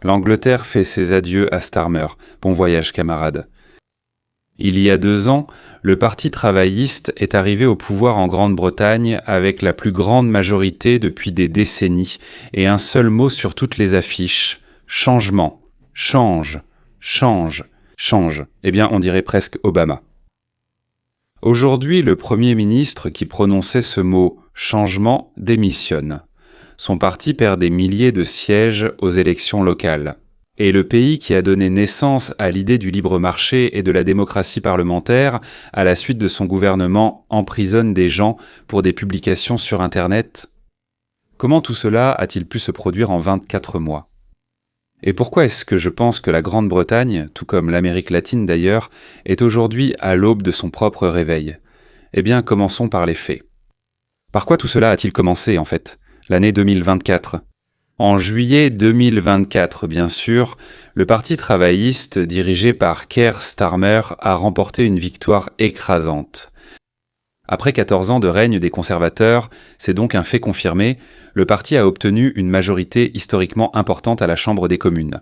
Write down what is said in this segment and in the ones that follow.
L'Angleterre fait ses adieux à Starmer. Bon voyage, camarade. Il y a 2 ans, le Parti travailliste est arrivé au pouvoir en Grande-Bretagne avec la plus grande majorité depuis des décennies et un seul mot sur toutes les affiches. Changement. Change. Change. Change. Eh bien, on dirait presque Obama. Aujourd'hui, le Premier ministre qui prononçait ce mot « changement » démissionne. Son parti perd des milliers de sièges aux élections locales. Et le pays qui a donné naissance à l'idée du libre marché et de la démocratie parlementaire, à la suite de son gouvernement, emprisonne des gens pour des publications sur Internet. Comment tout cela a-t-il pu se produire en 24 mois ? Et pourquoi est-ce que je pense que la Grande-Bretagne, tout comme l'Amérique latine d'ailleurs, est aujourd'hui à l'aube de son propre réveil ? Eh bien, commençons par les faits. Par quoi tout cela a-t-il commencé, en fait ? L'année 2024. En juillet 2024, bien sûr, le Parti travailliste, dirigé par Keir Starmer, a remporté une victoire écrasante. Après 14 ans de règne des conservateurs, c'est donc un fait confirmé, le parti a obtenu une majorité historiquement importante à la Chambre des communes.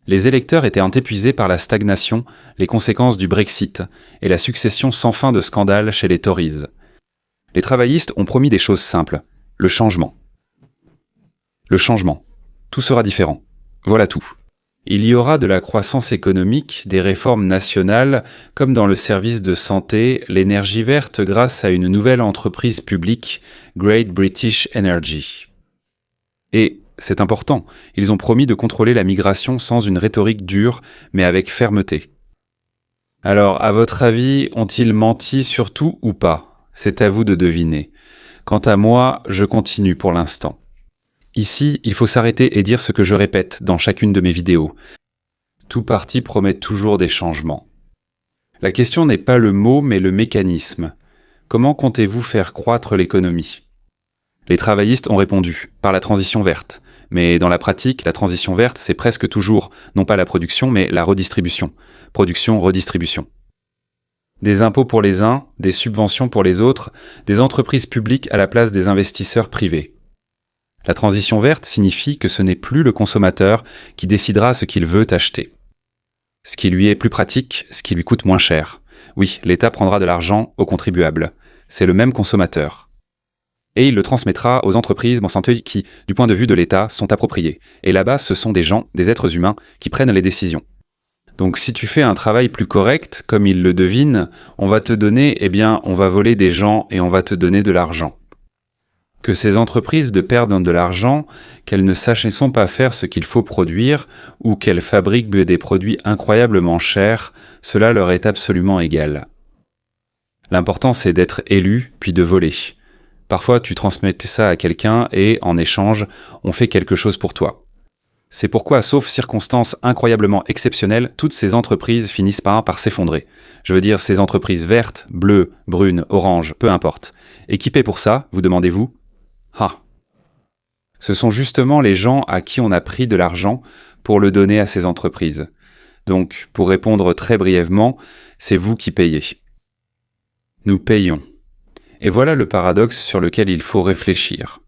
Les électeurs étaient épuisés par la stagnation, les conséquences du Brexit et la succession sans fin de scandales chez les Tories. Les travaillistes ont promis des choses simples, le changement. Le changement. Tout sera différent. Voilà tout. Il y aura de la croissance économique, des réformes nationales, comme dans le service de santé, l'énergie verte grâce à une nouvelle entreprise publique, Great British Energy. Et, c'est important, ils ont promis de contrôler la migration sans une rhétorique dure, mais avec fermeté. Alors, à votre avis, ont-ils menti sur tout ou pas ? C'est à vous de deviner. Quant à moi, je continue pour l'instant. Ici, il faut s'arrêter et dire ce que je répète dans chacune de mes vidéos. Tout parti promet toujours des changements. La question n'est pas le mot, mais le mécanisme. Comment comptez-vous faire croître l'économie ? Les travaillistes ont répondu, par la transition verte. Mais dans la pratique, la transition verte, c'est presque toujours, non pas la production, mais la redistribution. Production, redistribution. Des impôts pour les uns, des subventions pour les autres, des entreprises publiques à la place des investisseurs privés. La transition verte signifie que ce n'est plus le consommateur qui décidera ce qu'il veut acheter. Ce qui lui est plus pratique, ce qui lui coûte moins cher. Oui, l'État prendra de l'argent aux contribuables. C'est le même consommateur. Et il le transmettra aux entreprises Monsanto qui, du point de vue de l'État, sont appropriées. Et là-bas, ce sont des gens, des êtres humains, qui prennent les décisions. Donc si tu fais un travail plus correct, comme ils le devinent, on va te donner, on va voler des gens et on va te donner de l'argent. Que ces entreprises de perdent de l'argent, qu'elles ne sachent pas faire ce qu'il faut produire, ou qu'elles fabriquent des produits incroyablement chers, cela leur est absolument égal. L'important c'est d'être élu, puis de voler. Parfois tu transmets ça à quelqu'un et, en échange, on fait quelque chose pour toi. C'est pourquoi, sauf circonstances incroyablement exceptionnelles, toutes ces entreprises finissent par s'effondrer. Je veux dire ces entreprises vertes, bleues, brunes, oranges, peu importe. Équipées pour ça, vous demandez-vous ? Ce sont justement les gens à qui on a pris de l'argent pour le donner à ces entreprises. Donc, pour répondre très brièvement, c'est vous qui payez. Nous payons. Et voilà le paradoxe sur lequel il faut réfléchir.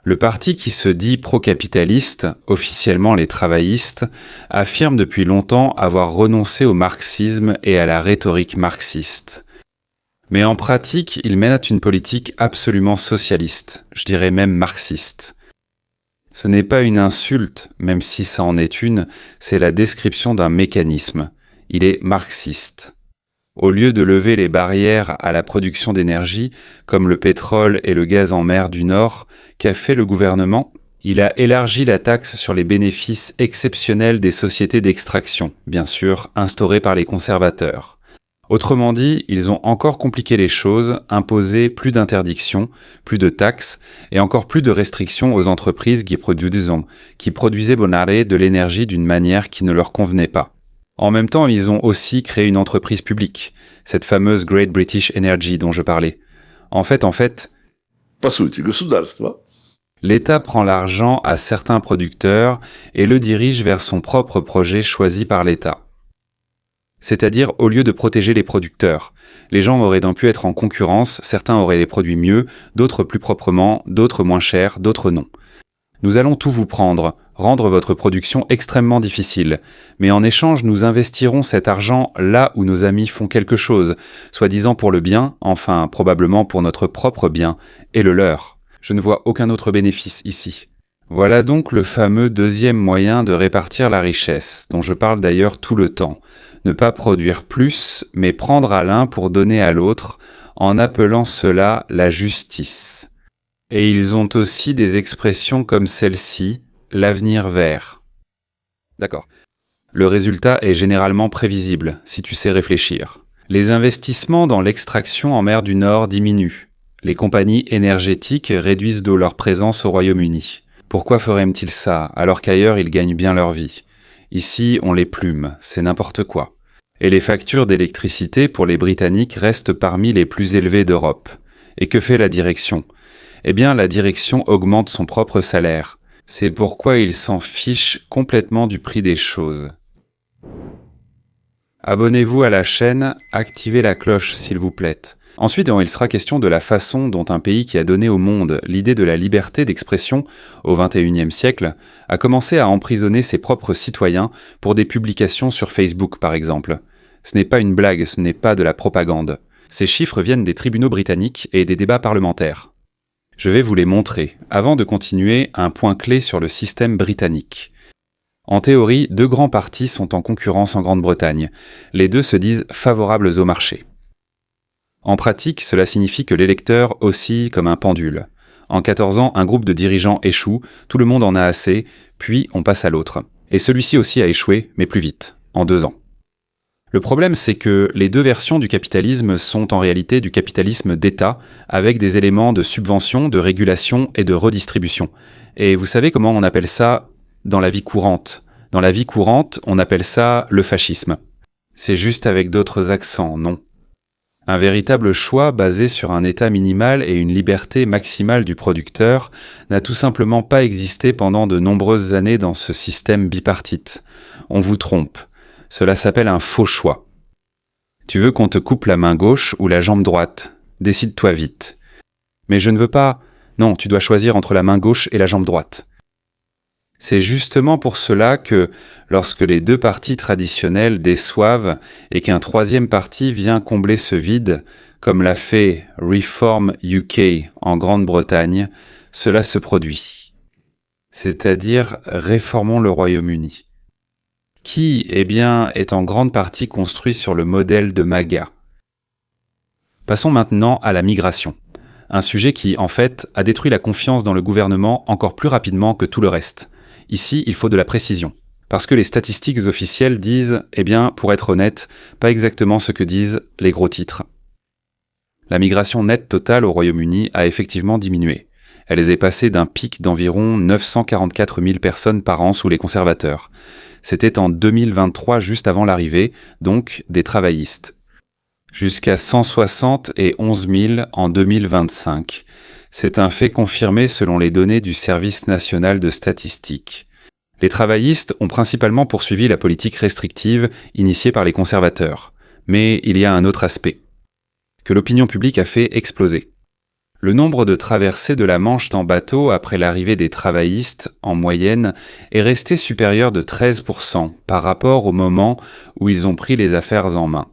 Le parti qui se dit pro-capitaliste, officiellement les travaillistes, affirme depuis longtemps avoir renoncé au marxisme et à la rhétorique marxiste. Mais en pratique, ils mènent une politique absolument socialiste, je dirais même marxiste. Ce n'est pas une insulte, même si ça en est une, c'est la description d'un mécanisme. Il est marxiste. Au lieu de lever les barrières à la production d'énergie, comme le pétrole et le gaz en mer du Nord, qu'a fait le gouvernement ? Il a élargi la taxe sur les bénéfices exceptionnels des sociétés d'extraction, bien sûr, instaurée par les conservateurs. Autrement dit, ils ont encore compliqué les choses, imposé plus d'interdictions, plus de taxes et encore plus de restrictions aux entreprises qui produisaient de l'énergie d'une manière qui ne leur convenait pas. En même temps, ils ont aussi créé une entreprise publique, cette fameuse Great British Energy dont je parlais. En fait, l'État prend l'argent à certains producteurs et le dirige vers son propre projet choisi par l'État. C'est-à-dire, au lieu de protéger les producteurs, les gens auraient donc pu être en concurrence, certains auraient les produits mieux, d'autres plus proprement, d'autres moins chers, d'autres non. Nous allons tout vous prendre, rendre votre production extrêmement difficile. Mais en échange, nous investirons cet argent là où nos amis font quelque chose, soi-disant pour le bien, enfin probablement pour notre propre bien, et le leur. Je ne vois aucun autre bénéfice ici. Voilà donc le fameux deuxième moyen de répartir la richesse, dont je parle d'ailleurs tout le temps. Ne pas produire plus, mais prendre à l'un pour donner à l'autre, en appelant cela la justice. Et ils ont aussi des expressions comme celle-ci, l'avenir vert. D'accord. Le résultat est généralement prévisible, si tu sais réfléchir. Les investissements dans l'extraction en mer du Nord diminuent. Les compagnies énergétiques réduisent d'eau leur présence au Royaume-Uni. Pourquoi feraient-ils ça, alors qu'ailleurs ils gagnent bien leur vie? Ici, on les plume, c'est n'importe quoi. Et les factures d'électricité pour les Britanniques restent parmi les plus élevées d'Europe. Et que fait la direction? Eh bien, la direction augmente son propre salaire. C'est pourquoi ils s'en fichent complètement du prix des choses. Abonnez-vous à la chaîne, activez la cloche s'il vous plaît. Ensuite, il sera question de la façon dont un pays qui a donné au monde l'idée de la liberté d'expression au XXIe siècle a commencé à emprisonner ses propres citoyens pour des publications sur Facebook par exemple. Ce n'est pas une blague, ce n'est pas de la propagande. Ces chiffres viennent des tribunaux britanniques et des débats parlementaires. Je vais vous les montrer. Avant de continuer, un point clé sur le système britannique. En théorie, 2 grands partis sont en concurrence en Grande-Bretagne. Les 2 se disent favorables au marché. En pratique, cela signifie que l'électeur oscille comme un pendule. En 14 ans, un groupe de dirigeants échoue, tout le monde en a assez, puis on passe à l'autre. Et celui-ci aussi a échoué, mais plus vite, en 2 ans. Le problème, c'est que les 2 versions du capitalisme sont en réalité du capitalisme d'État, avec des éléments de subvention, de régulation et de redistribution. Et vous savez comment on appelle ça dans la vie courante? Dans la vie courante, on appelle ça le fascisme. C'est juste avec d'autres accents, non? Un véritable choix basé sur un état minimal et une liberté maximale du producteur n'a tout simplement pas existé pendant de nombreuses années dans ce système bipartite. On vous trompe. Cela s'appelle un faux choix. Tu veux qu'on te coupe la main gauche ou la jambe droite? Décide-toi vite. Mais je ne veux pas... Non, tu dois choisir entre la main gauche et la jambe droite. C'est justement pour cela que, lorsque les 2 partis traditionnels déçoivent et qu'un 3e parti vient combler ce vide, comme l'a fait Reform UK en Grande-Bretagne, cela se produit. C'est-à-dire réformons le Royaume-Uni. Qui, eh bien, est en grande partie construit sur le modèle de MAGA. Passons maintenant à la migration. Un sujet qui, en fait, a détruit la confiance dans le gouvernement encore plus rapidement que tout le reste. Ici, il faut de la précision. Parce que les statistiques officielles disent, eh bien, pour être honnête, pas exactement ce que disent les gros titres. La migration nette totale au Royaume-Uni a effectivement diminué. Elle est passée d'un pic d'environ 944 000 personnes par an sous les conservateurs. C'était en 2023, juste avant l'arrivée, donc des travaillistes. Jusqu'à 171 000 en 2025. C'est un fait confirmé selon les données du Service national de statistique. Les travaillistes ont principalement poursuivi la politique restrictive initiée par les conservateurs. Mais il y a un autre aspect, que l'opinion publique a fait exploser. Le nombre de traversées de la Manche en bateau après l'arrivée des travaillistes, en moyenne, est resté supérieur de 13% par rapport au moment où ils ont pris les affaires en main.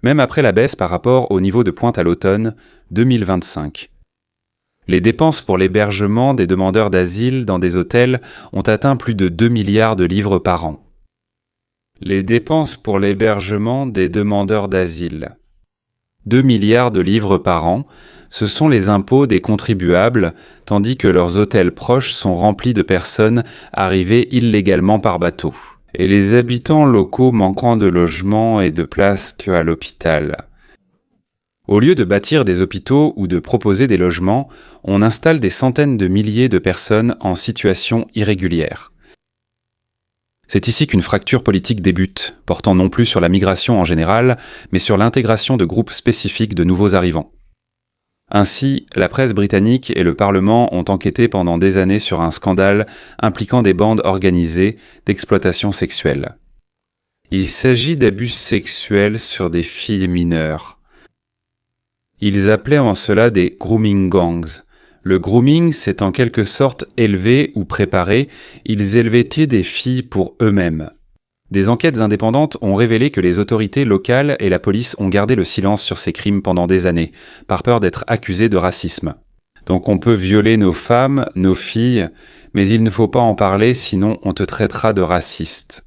Même après la baisse par rapport au niveau de pointe à l'automne 2025. Les dépenses pour l'hébergement des demandeurs d'asile dans des hôtels ont atteint plus de 2 milliards de livres par an. Les dépenses pour l'hébergement des demandeurs d'asile. 2 milliards de livres par an, ce sont les impôts des contribuables, tandis que leurs hôtels proches sont remplis de personnes arrivées illégalement par bateau. Et les habitants locaux manquant de logement et de place qu'à l'hôpital. Au lieu de bâtir des hôpitaux ou de proposer des logements, on installe des centaines de milliers de personnes en situation irrégulière. C'est ici qu'une fracture politique débute, portant non plus sur la migration en général, mais sur l'intégration de groupes spécifiques de nouveaux arrivants. Ainsi, la presse britannique et le Parlement ont enquêté pendant des années sur un scandale impliquant des bandes organisées d'exploitation sexuelle. Il s'agit d'abus sexuels sur des filles mineures. Ils appelaient en cela des grooming gangs, Le grooming, c'est en quelque sorte élever ou préparer, ils élevaient des filles pour eux-mêmes. Des enquêtes indépendantes ont révélé que les autorités locales et la police ont gardé le silence sur ces crimes pendant des années, par peur d'être accusés de racisme. Donc on peut violer nos femmes, nos filles, mais il ne faut pas en parler, sinon on te traitera de raciste.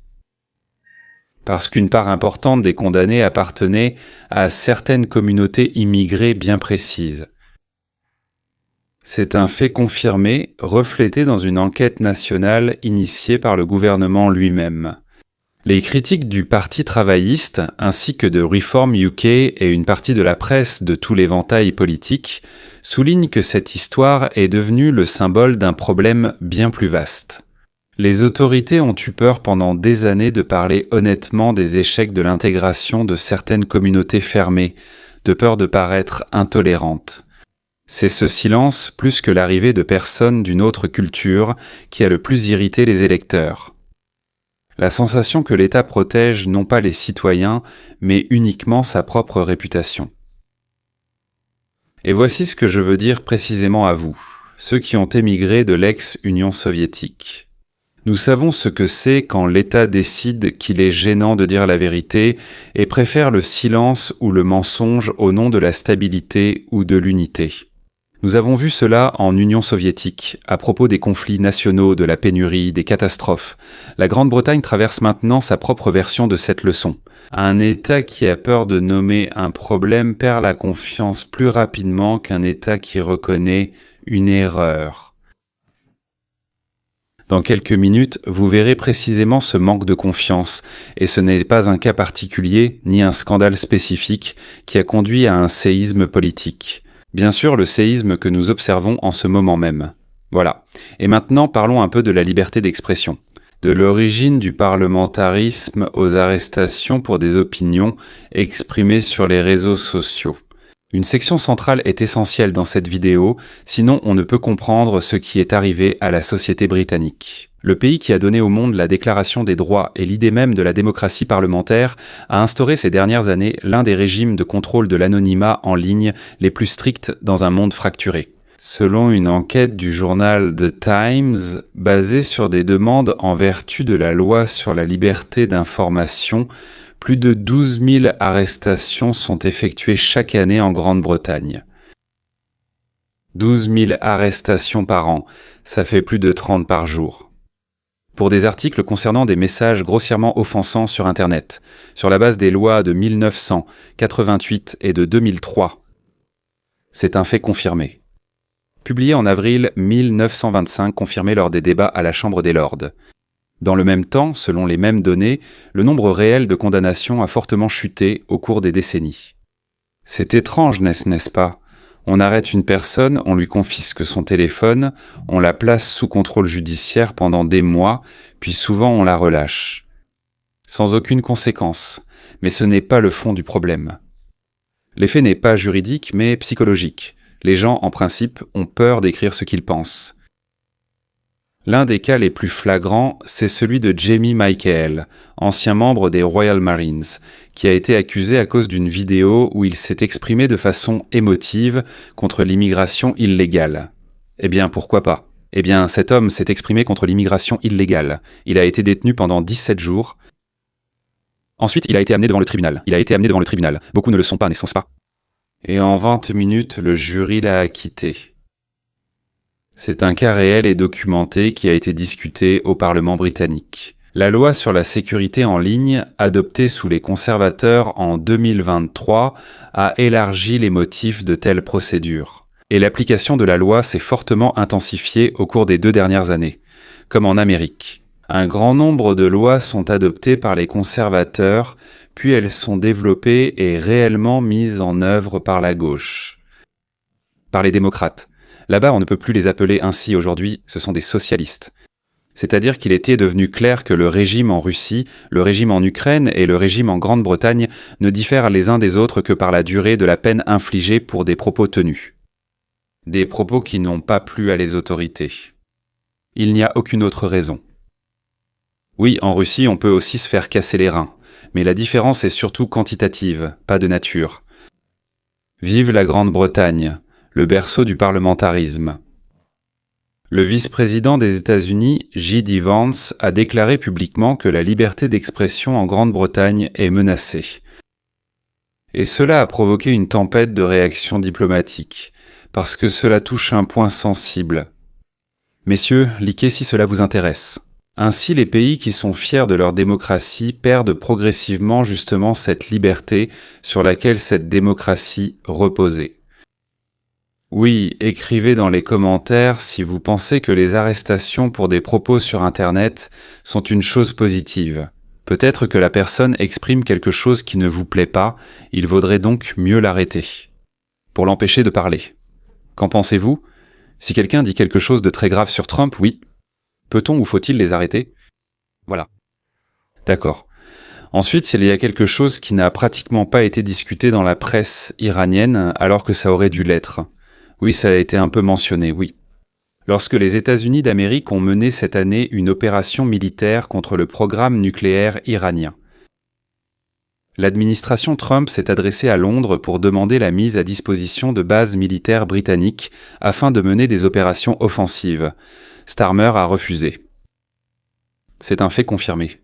Parce qu'une part importante des condamnés appartenait à certaines communautés immigrées bien précises. C'est un fait confirmé, reflété dans une enquête nationale initiée par le gouvernement lui-même. Les critiques du Parti travailliste, ainsi que de Reform UK et une partie de la presse de tout l'éventail politique, soulignent que cette histoire est devenue le symbole d'un problème bien plus vaste. Les autorités ont eu peur pendant des années de parler honnêtement des échecs de l'intégration de certaines communautés fermées, de peur de paraître intolérantes. C'est ce silence, plus que l'arrivée de personnes d'une autre culture, qui a le plus irrité les électeurs. La sensation que l'État protège non pas les citoyens, mais uniquement sa propre réputation. Et voici ce que je veux dire précisément à vous, ceux qui ont émigré de l'ex-Union soviétique. Nous savons ce que c'est quand l'État décide qu'il est gênant de dire la vérité et préfère le silence ou le mensonge au nom de la stabilité ou de l'unité. Nous avons vu cela en Union soviétique, à propos des conflits nationaux, de la pénurie, des catastrophes. La Grande-Bretagne traverse maintenant sa propre version de cette leçon. Un État qui a peur de nommer un problème perd la confiance plus rapidement qu'un État qui reconnaît une erreur. Dans quelques minutes, vous verrez précisément ce manque de confiance, et ce n'est pas un cas particulier, ni un scandale spécifique, qui a conduit à un séisme politique. Bien sûr, le séisme que nous observons en ce moment même. Voilà. Et maintenant, parlons un peu de la liberté d'expression. De l'origine du parlementarisme aux arrestations pour des opinions exprimées sur les réseaux sociaux. Une section centrale est essentielle dans cette vidéo, sinon on ne peut comprendre ce qui est arrivé à la société britannique. Le pays qui a donné au monde la Déclaration des droits et l'idée même de la démocratie parlementaire a instauré ces dernières années l'un des régimes de contrôle de l'anonymat en ligne les plus stricts dans un monde fracturé. Selon une enquête du journal The Times, basée sur des demandes en vertu de la loi sur la liberté d'information, plus de 12 000 arrestations sont effectuées chaque année en Grande-Bretagne. 12 000 arrestations par an, ça fait plus de 30 par jour. Pour des articles concernant des messages grossièrement offensants sur Internet, sur la base des lois de 1988 et de 2003. C'est un fait confirmé. Publié en avril 1925, confirmé lors des débats à la Chambre des Lords. Dans le même temps, selon les mêmes données, le nombre réel de condamnations a fortement chuté au cours des décennies. C'est étrange, n'est-ce pas ? On arrête une personne, on lui confisque son téléphone, on la place sous contrôle judiciaire pendant des mois, puis souvent on la relâche. Sans aucune conséquence, mais ce n'est pas le fond du problème. L'effet n'est pas juridique, mais psychologique. Les gens, en principe, ont peur d'écrire ce qu'ils pensent. L'un des cas les plus flagrants, c'est celui de Jamie Michael, ancien membre des Royal Marines, qui a été accusé à cause d'une vidéo où il s'est exprimé de façon émotive contre l'immigration illégale. Eh bien, pourquoi pas ? Eh bien, cet homme s'est exprimé contre l'immigration illégale. Il a été détenu pendant 17 jours. Ensuite, il a été amené devant le tribunal. Beaucoup ne le sont pas, n'est-ce pas ? Et en 20 minutes, le jury l'a acquitté. C'est un cas réel et documenté qui a été discuté au Parlement britannique. La loi sur la sécurité en ligne, adoptée sous les conservateurs en 2023, a élargi les motifs de telles procédures. Et l'application de la loi s'est fortement intensifiée au cours des 2 dernières années, comme en Amérique. Un grand nombre de lois sont adoptées par les conservateurs, puis elles sont développées et réellement mises en œuvre par la gauche. Par les démocrates. Là-bas, on ne peut plus les appeler ainsi aujourd'hui, ce sont des socialistes. C'est-à-dire qu'il était devenu clair que le régime en Russie, le régime en Ukraine et le régime en Grande-Bretagne ne diffèrent les uns des autres que par la durée de la peine infligée pour des propos tenus. Des propos qui n'ont pas plu à les autorités. Il n'y a aucune autre raison. Oui, en Russie, on peut aussi se faire casser les reins, mais la différence est surtout quantitative, pas de nature. Vive la Grande-Bretagne! le berceau du parlementarisme. Le vice-président des États-Unis, J.D. Vance, a déclaré publiquement que la liberté d'expression en Grande-Bretagne est menacée. Et cela a provoqué une tempête de réactions diplomatiques, parce que cela touche un point sensible. Messieurs, liquez si cela vous intéresse. Ainsi, les pays qui sont fiers de leur démocratie perdent progressivement justement cette liberté sur laquelle cette démocratie reposait. Oui, écrivez dans les commentaires si vous pensez que les arrestations pour des propos sur Internet sont une chose positive. Peut-être que la personne exprime quelque chose qui ne vous plaît pas, il vaudrait donc mieux l'arrêter. Pour l'empêcher de parler. Qu'en pensez-vous ? Si quelqu'un dit quelque chose de très grave sur Trump, oui. Peut-on ou faut-il les arrêter ? Voilà. D'accord. Ensuite, il y a quelque chose qui n'a pratiquement pas été discuté dans la presse iranienne alors que ça aurait dû l'être. Oui, ça a été un peu mentionné, oui. Lorsque les États-Unis d'Amérique ont mené cette année une opération militaire contre le programme nucléaire iranien. L'administration Trump s'est adressée à Londres pour demander la mise à disposition de bases militaires britanniques afin de mener des opérations offensives. Starmer a refusé. C'est un fait confirmé.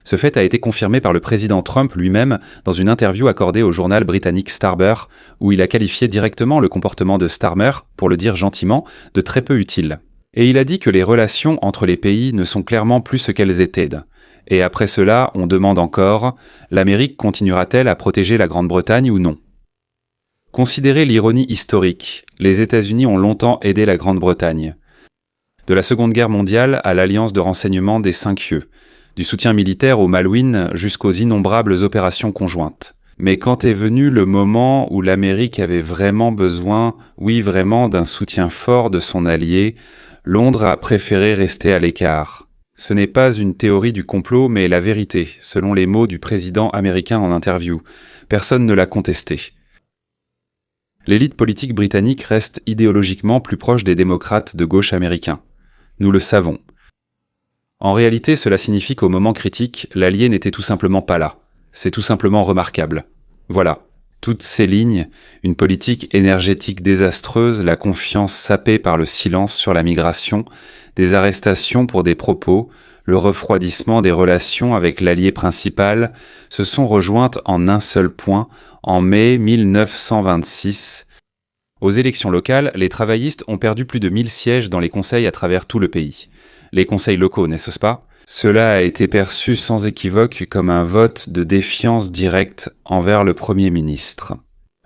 Ce fait a été confirmé par le président Trump lui-même dans une interview accordée au journal britannique Starmer, où il a qualifié directement le comportement de Starmer, pour le dire gentiment, de très peu utile. Et il a dit que les relations entre les pays ne sont clairement plus ce qu'elles étaient. Et après cela, on demande encore, l'Amérique continuera-t-elle à protéger la Grande-Bretagne ou non ? Considérez l'ironie historique, les États-Unis ont longtemps aidé la Grande-Bretagne. De la Seconde Guerre mondiale à l'Alliance de renseignement des 5 yeux, du soutien militaire au Malouines jusqu'aux innombrables opérations conjointes. Mais quand est venu le moment où l'Amérique avait vraiment besoin, oui vraiment, d'un soutien fort de son allié, Londres a préféré rester à l'écart. Ce n'est pas une théorie du complot, mais la vérité, selon les mots du président américain en interview. Personne ne l'a contesté. L'élite politique britannique reste idéologiquement plus proche des démocrates de gauche américains. Nous le savons. En réalité, cela signifie qu'au moment critique, l'allié n'était tout simplement pas là. C'est tout simplement remarquable. Voilà. Toutes ces lignes, une politique énergétique désastreuse, la confiance sapée par le silence sur la migration, des arrestations pour des propos, le refroidissement des relations avec l'allié principal, se sont rejointes en un seul point, en mai 1926. Aux élections locales, les travaillistes ont perdu plus de 1000 sièges dans les conseils à travers tout le pays. Les conseils locaux, n'est-ce pas ? Cela a été perçu sans équivoque comme un vote de défiance directe envers le Premier ministre.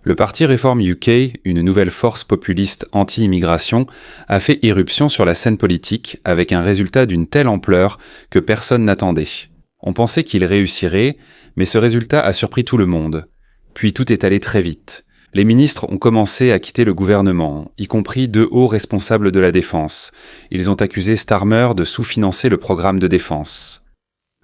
Le parti Reform UK, une nouvelle force populiste anti-immigration, a fait irruption sur la scène politique avec un résultat d'une telle ampleur que personne n'attendait. On pensait qu'il réussirait, mais ce résultat a surpris tout le monde. Puis tout est allé très vite. Les ministres ont commencé à quitter le gouvernement, y compris 2 hauts responsables de la défense. Ils ont accusé Starmer de sous-financer le programme de défense.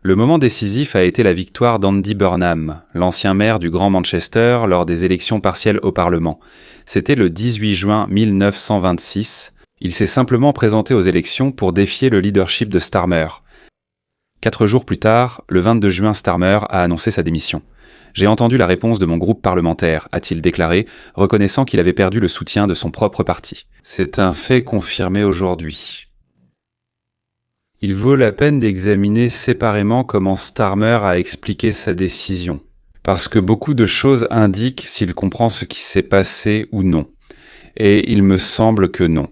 Le moment décisif a été la victoire d'Andy Burnham, l'ancien maire du Grand Manchester, lors des élections partielles au Parlement. C'était le 18 juin 1926. Il s'est simplement présenté aux élections pour défier le leadership de Starmer. 4 jours plus tard, le 22 juin, Starmer a annoncé sa démission. J'ai entendu la réponse de mon groupe parlementaire, a-t-il déclaré, reconnaissant qu'il avait perdu le soutien de son propre parti. C'est un fait confirmé aujourd'hui. Il vaut la peine d'examiner séparément comment Starmer a expliqué sa décision, parce que beaucoup de choses indiquent s'il comprend ce qui s'est passé ou non. Et il me semble que non.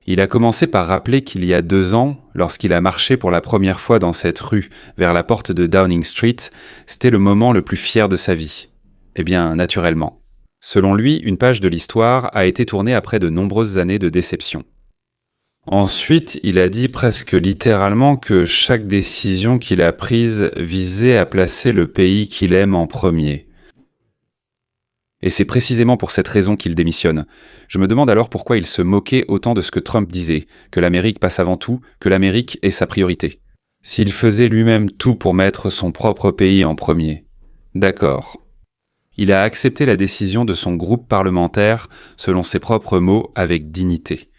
Il a commencé par rappeler qu'il y a 2 ans, lorsqu'il a marché pour la première fois dans cette rue vers la porte de Downing Street, c'était le moment le plus fier de sa vie. Eh bien, naturellement. Selon lui, une page de l'histoire a été tournée après de nombreuses années de déception. Ensuite, il a dit presque littéralement que chaque décision qu'il a prise visait à placer le pays qu'il aime en premier. Et c'est précisément pour cette raison qu'il démissionne. Je me demande alors pourquoi il se moquait autant de ce que Trump disait, que l'Amérique passe avant tout, que l'Amérique est sa priorité. S'il faisait lui-même tout pour mettre son propre pays en premier. D'accord. Il a accepté la décision de son groupe parlementaire, selon ses propres mots, avec dignité.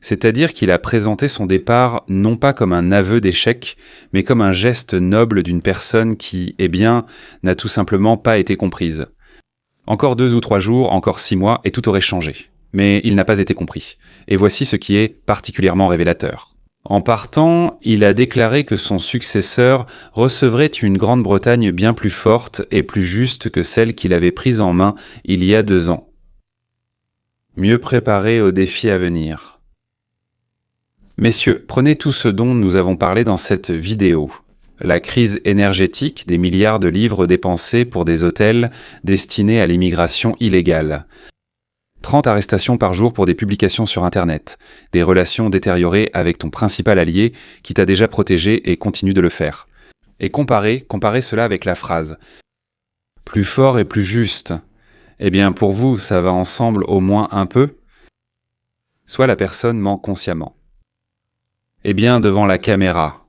C'est-à-dire qu'il a présenté son départ non pas comme un aveu d'échec, mais comme un geste noble d'une personne qui, n'a tout simplement pas été comprise. Encore 2 ou 3 jours, encore 6 mois, et tout aurait changé. Mais il n'a pas été compris. Et voici ce qui est particulièrement révélateur. En partant, il a déclaré que son successeur recevrait une Grande-Bretagne bien plus forte et plus juste que celle qu'il avait prise en main il y a 2 ans. Mieux préparé aux défis à venir. Messieurs, prenez tout ce dont nous avons parlé dans cette vidéo. La crise énergétique, des milliards de livres dépensés pour des hôtels destinés à l'immigration illégale. 30 arrestations par jour pour des publications sur Internet, des relations détériorées avec ton principal allié qui t'a déjà protégé et continue de le faire. Et comparez cela avec la phrase « plus fort et plus juste ». Eh bien pour vous, ça va ensemble au moins un peu ? Soit la personne ment consciemment. Eh bien devant la caméra,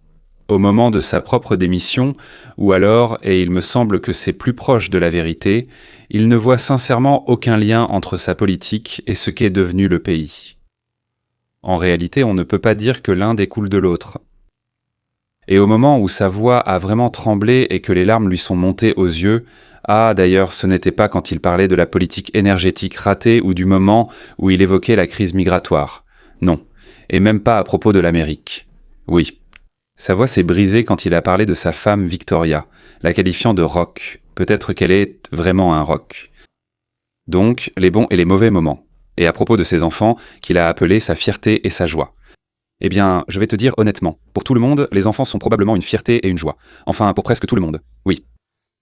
au moment de sa propre démission, ou alors, et il me semble que c'est plus proche de la vérité, il ne voit sincèrement aucun lien entre sa politique et ce qu'est devenu le pays. En réalité, on ne peut pas dire que l'un découle de l'autre. Et au moment où sa voix a vraiment tremblé et que les larmes lui sont montées aux yeux, d'ailleurs, ce n'était pas quand il parlait de la politique énergétique ratée ou du moment où il évoquait la crise migratoire. Non, et même pas à propos de l'Amérique. Oui. Sa voix s'est brisée quand il a parlé de sa femme Victoria, la qualifiant de rock. Peut-être qu'elle est vraiment un rock. Donc, les bons et les mauvais moments. Et à propos de ses enfants, qu'il a appelés sa fierté et sa joie. Eh bien, je vais te dire honnêtement, pour tout le monde, les enfants sont probablement une fierté et une joie. Enfin, pour presque tout le monde, oui.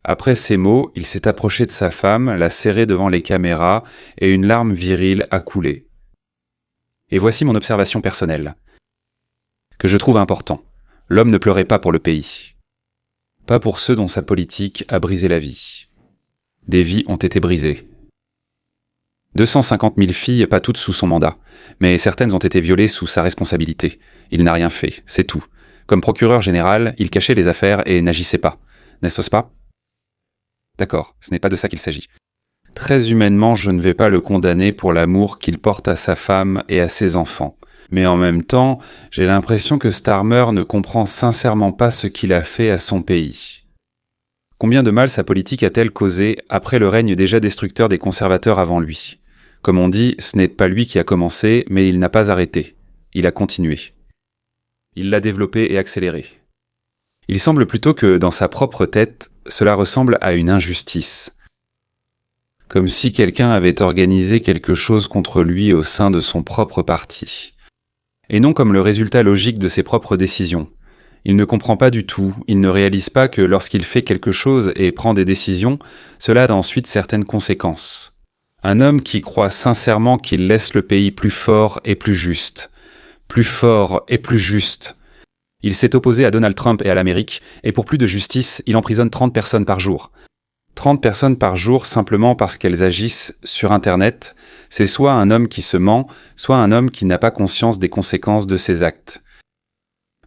Après ces mots, il s'est approché de sa femme, l'a serrée devant les caméras, et une larme virile a coulé. Et voici mon observation personnelle, que je trouve important. L'homme ne pleurait pas pour le pays. Pas pour ceux dont sa politique a brisé la vie. Des vies ont été brisées. 250 000 filles, pas toutes sous son mandat, mais certaines ont été violées sous sa responsabilité. Il n'a rien fait, c'est tout. Comme procureur général, il cachait les affaires et n'agissait pas. N'est-ce pas ? D'accord, ce n'est pas de ça qu'il s'agit. Très humainement, je ne vais pas le condamner pour l'amour qu'il porte à sa femme et à ses enfants. Mais en même temps, j'ai l'impression que Starmer ne comprend sincèrement pas ce qu'il a fait à son pays. Combien de mal sa politique a-t-elle causé après le règne déjà destructeur des conservateurs avant lui ? Comme on dit, ce n'est pas lui qui a commencé, mais il n'a pas arrêté. Il a continué. Il l'a développé et accéléré. Il semble plutôt que, dans sa propre tête, cela ressemble à une injustice. Comme si quelqu'un avait organisé quelque chose contre lui au sein de son propre parti. Et non comme le résultat logique de ses propres décisions. Il ne comprend pas du tout, il ne réalise pas que lorsqu'il fait quelque chose et prend des décisions, cela a ensuite certaines conséquences. Un homme qui croit sincèrement qu'il laisse le pays plus fort et plus juste. Plus fort et plus juste. Il s'est opposé à Donald Trump et à l'Amérique, et pour plus de justice, il emprisonne 30 personnes par jour. 30 personnes par jour simplement parce qu'elles agissent sur Internet, c'est soit un homme qui se ment, soit un homme qui n'a pas conscience des conséquences de ses actes.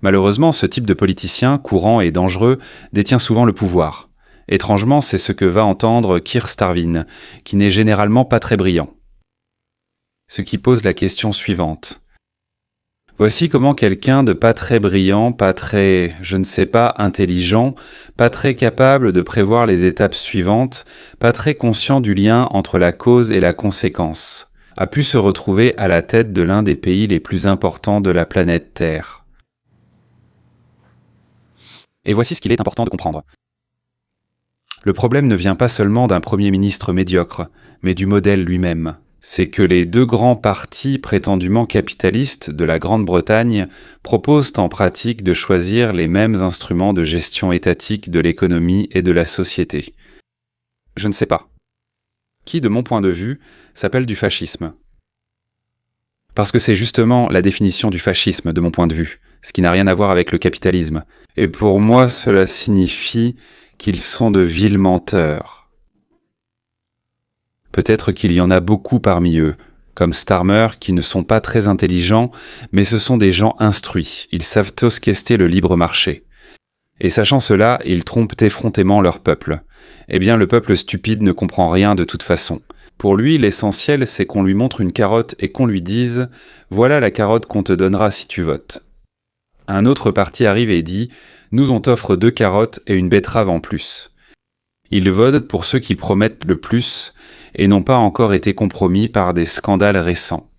Malheureusement, ce type de politicien, courant et dangereux, détient souvent le pouvoir. Étrangement, c'est ce que va entendre Keir Starmer, qui n'est généralement pas très brillant. Ce qui pose la question suivante. Voici comment quelqu'un de pas très brillant, pas très, je ne sais pas, intelligent, pas très capable de prévoir les étapes suivantes, pas très conscient du lien entre la cause et la conséquence, a pu se retrouver à la tête de l'un des pays les plus importants de la planète Terre. Et voici ce qu'il est important de comprendre. Le problème ne vient pas seulement d'un Premier ministre médiocre, mais du modèle lui-même. C'est que les deux grands partis prétendument capitalistes de la Grande-Bretagne proposent en pratique de choisir les mêmes instruments de gestion étatique de l'économie et de la société. Je ne sais pas. Qui, de mon point de vue, s'appelle du fascisme. Parce que c'est justement la définition du fascisme, de mon point de vue, ce qui n'a rien à voir avec le capitalisme. Et pour moi, cela signifie qu'ils sont de vils menteurs. Peut-être qu'il y en a beaucoup parmi eux, comme Starmer, qui ne sont pas très intelligents, mais ce sont des gens instruits, ils savent osquester le libre marché. Et sachant cela, ils trompent effrontément leur peuple. Eh bien, le peuple stupide ne comprend rien de toute façon. Pour lui, l'essentiel, c'est qu'on lui montre une carotte et qu'on lui dise « Voilà la carotte qu'on te donnera si tu votes ». Un autre parti arrive et dit « Nous on t'offre 2 carottes et une betterave en plus ». Ils votent pour ceux qui promettent le plus, et n'ont pas encore été compromis par des scandales récents.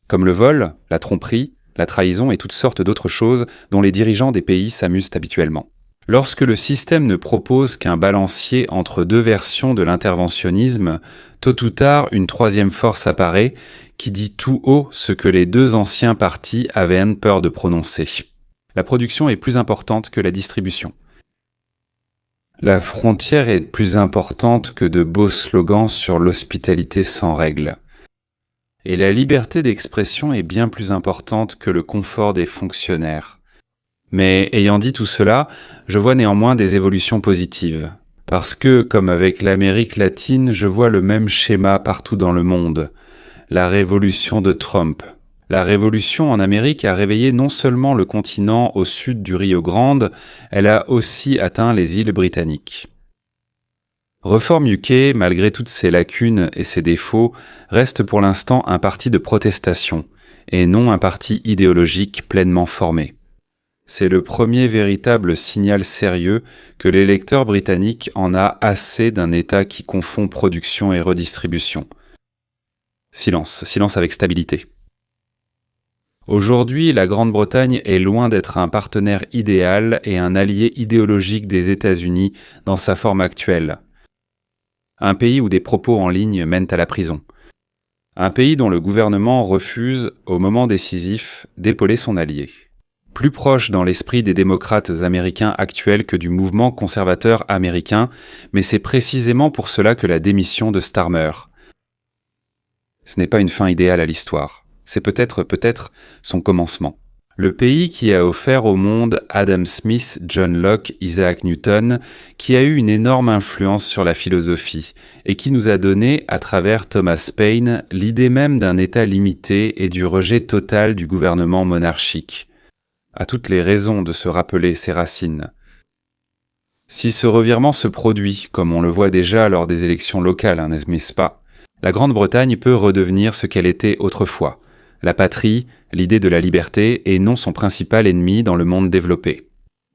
Comme le vol, la tromperie, la trahison et toutes sortes d'autres choses dont les dirigeants des pays s'amusent habituellement. Lorsque le système ne propose qu'un balancier entre deux versions de l'interventionnisme, tôt ou tard une troisième force apparaît qui dit tout haut ce que les deux anciens partis avaient peur de prononcer. La production est plus importante que la distribution. La frontière est plus importante que de beaux slogans sur l'hospitalité sans règles. Et la liberté d'expression est bien plus importante que le confort des fonctionnaires. Mais ayant dit tout cela, je vois néanmoins des évolutions positives. Parce que, comme avec l'Amérique latine, je vois le même schéma partout dans le monde. La révolution de Trump. La révolution en Amérique a réveillé non seulement le continent au sud du Rio Grande, elle a aussi atteint les îles britanniques. Reform UK, malgré toutes ses lacunes et ses défauts, reste pour l'instant un parti de protestation, et non un parti idéologique pleinement formé. C'est le premier véritable signal sérieux que l'électeur britannique en a assez d'un État qui confond production et redistribution. Silence, silence avec stabilité. Aujourd'hui, la Grande-Bretagne est loin d'être un partenaire idéal et un allié idéologique des États-Unis dans sa forme actuelle. Un pays où des propos en ligne mènent à la prison. Un pays dont le gouvernement refuse, au moment décisif, d'épauler son allié. Plus proche dans l'esprit des démocrates américains actuels que du mouvement conservateur américain, mais c'est précisément pour cela que la démission de Starmer. Ce n'est pas une fin idéale à l'histoire, c'est peut-être son commencement. Le pays qui a offert au monde Adam Smith, John Locke, Isaac Newton, qui a eu une énorme influence sur la philosophie, et qui nous a donné, à travers Thomas Paine, l'idée même d'un État limité et du rejet total du gouvernement monarchique. A toutes les raisons de se rappeler ses racines. Si ce revirement se produit, comme on le voit déjà lors des élections locales, n'est-ce pas, la Grande-Bretagne peut redevenir ce qu'elle était autrefois, la patrie, l'idée de la liberté, et non son principal ennemi dans le monde développé.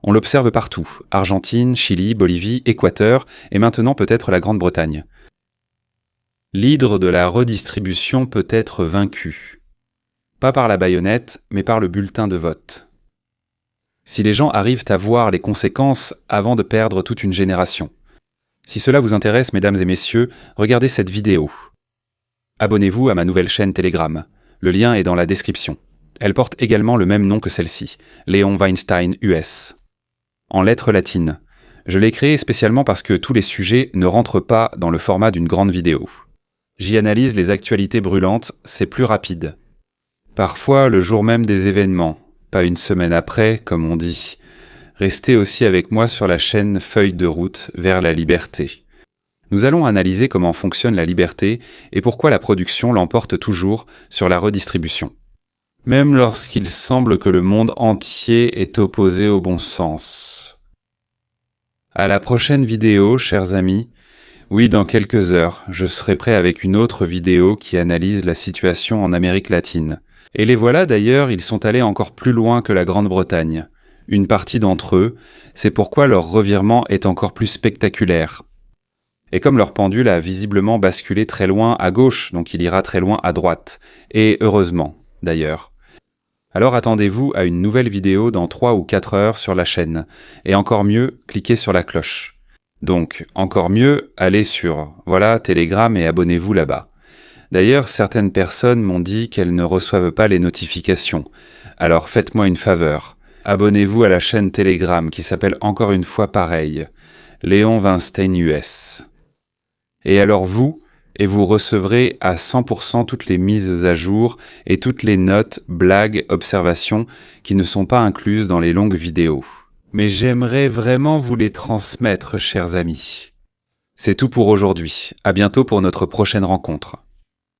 On l'observe partout, Argentine, Chili, Bolivie, Équateur, et maintenant peut-être la Grande-Bretagne. L'hydre de la redistribution peut être vaincue. Pas par la baïonnette, mais par le bulletin de vote. Si les gens arrivent à voir les conséquences avant de perdre toute une génération. Si cela vous intéresse, mesdames et messieurs, regardez cette vidéo. Abonnez-vous à ma nouvelle chaîne Telegram. Le lien est dans la description. Elle porte également le même nom que celle-ci, Léon Weinstein US. En lettres latines. Je l'ai créée spécialement parce que tous les sujets ne rentrent pas dans le format d'une grande vidéo. J'y analyse les actualités brûlantes, c'est plus rapide. Parfois le jour même des événements. Pas une semaine après, comme on dit. Restez aussi avec moi sur la chaîne Feuille de route vers la liberté. Nous allons analyser comment fonctionne la liberté et pourquoi la production l'emporte toujours sur la redistribution. Même lorsqu'il semble que le monde entier est opposé au bon sens. À la prochaine vidéo, chers amis. Oui, dans quelques heures, je serai prêt avec une autre vidéo qui analyse la situation en Amérique latine. Et les voilà d'ailleurs, ils sont allés encore plus loin que la Grande-Bretagne. Une partie d'entre eux, c'est pourquoi leur revirement est encore plus spectaculaire. Et comme leur pendule a visiblement basculé très loin à gauche, donc il ira très loin à droite. Et heureusement, d'ailleurs. Alors attendez-vous à une nouvelle vidéo dans 3 ou 4 heures sur la chaîne. Et encore mieux, cliquez sur la cloche. Donc, encore mieux, allez sur, Telegram et abonnez-vous là-bas. D'ailleurs, certaines personnes m'ont dit qu'elles ne reçoivent pas les notifications. Alors faites-moi une faveur. Abonnez-vous à la chaîne Telegram qui s'appelle encore une fois pareil, Léon Weinstein US. Et alors vous recevrez à 100% toutes les mises à jour et toutes les notes, blagues, observations qui ne sont pas incluses dans les longues vidéos. Mais j'aimerais vraiment vous les transmettre, chers amis. C'est tout pour aujourd'hui. À bientôt pour notre prochaine rencontre.